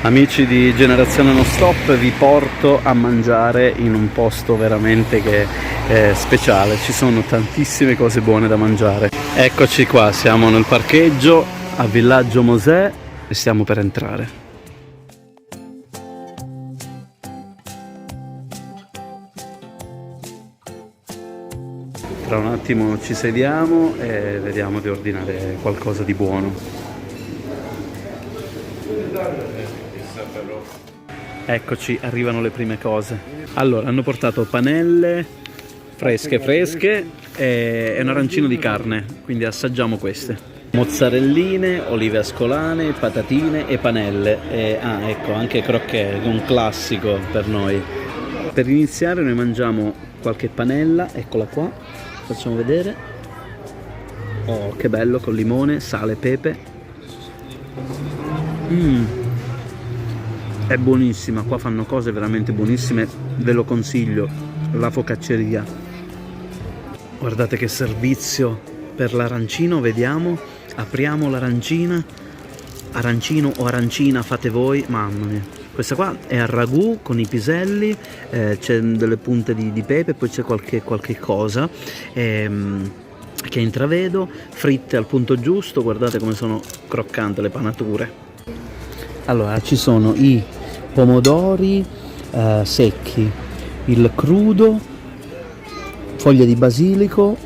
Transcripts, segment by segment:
Amici di Generazione Non Stop, vi porto a mangiare in un posto veramente che è speciale. Ci sono tantissime cose buone da mangiare. Eccoci qua, siamo nel parcheggio a Villaggio Mosè e stiamo per entrare. Tra un attimo ci sediamo e vediamo di ordinare qualcosa di buono. Eccoci, arrivano le prime cose. Allora, hanno portato panelle fresche e un arancino di carne, quindi assaggiamo queste. Mozzarelline, olive ascolane, patatine e panelle. Ecco, anche crocchè, un classico per noi. Per iniziare noi mangiamo qualche panella, eccola qua, facciamo vedere. Oh, che bello, con limone, sale, pepe. È buonissima, qua fanno cose veramente buonissime, ve lo consiglio, la focacceria. Guardate che servizio per l'arancino, vediamo, apriamo l'arancina, arancino o arancina fate voi, mamma mia. Questa qua è al ragù con i piselli, c'è delle punte di pepe, poi c'è qualche cosa che intravedo, fritte al punto giusto, guardate come sono croccanti le panature. Allora, ci sono i pomodori secchi, il crudo, foglie di basilico,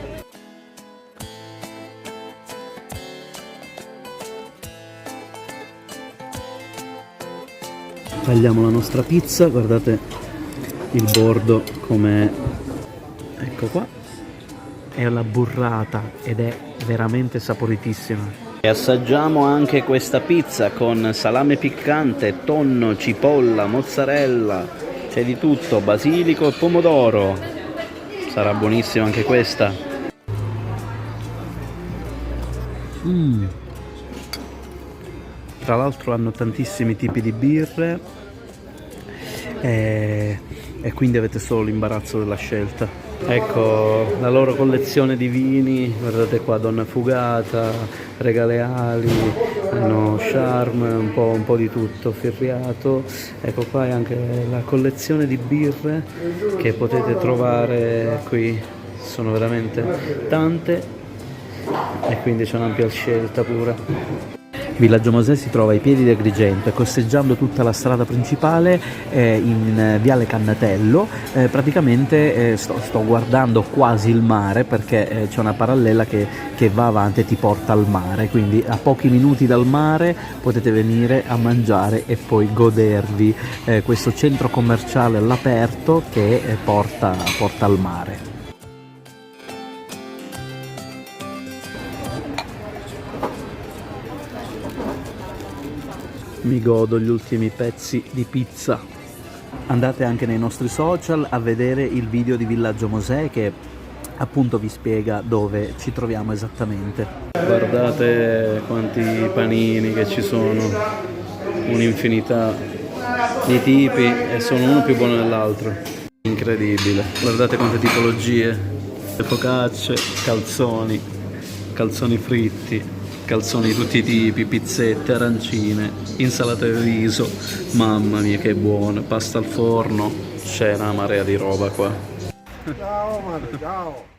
tagliamo la nostra pizza, guardate il bordo com'è, ecco qua, è la burrata ed è veramente saporitissima. E assaggiamo anche questa pizza con salame piccante, tonno, cipolla, mozzarella, c'è di tutto, basilico e pomodoro. Sarà buonissima anche questa. Tra l'altro hanno tantissimi tipi di birre e quindi avete solo l'imbarazzo della scelta. Ecco la loro collezione di vini, guardate qua, Donna Fugata, Regaleali, hanno Charme, un po' di tutto, Firriato. Ecco qua è anche la collezione di birre che potete trovare qui, sono veramente tante e quindi c'è un'ampia scelta pure. Villaggio Mosè si trova ai piedi di Agrigento e costeggiando tutta la strada principale in Viale Cannatello, praticamente sto guardando quasi il mare perché c'è una parallela che va avanti e ti porta al mare, quindi a pochi minuti dal mare potete venire a mangiare e poi godervi questo centro commerciale all'aperto che porta al mare. Mi godo gli ultimi pezzi di pizza. Andate anche nei nostri social a vedere il video di Villaggio Mosè che appunto vi spiega dove ci troviamo esattamente. Guardate quanti panini che ci sono, un'infinità di tipi e sono uno più buono dell'altro. Incredibile. Guardate quante tipologie, le focacce, calzoni fritti, calzoni di tutti i tipi, pizzette, arancine, insalata di riso, mamma mia che buono, pasta al forno, c'è una marea di roba qua. Ciao Mario, ciao!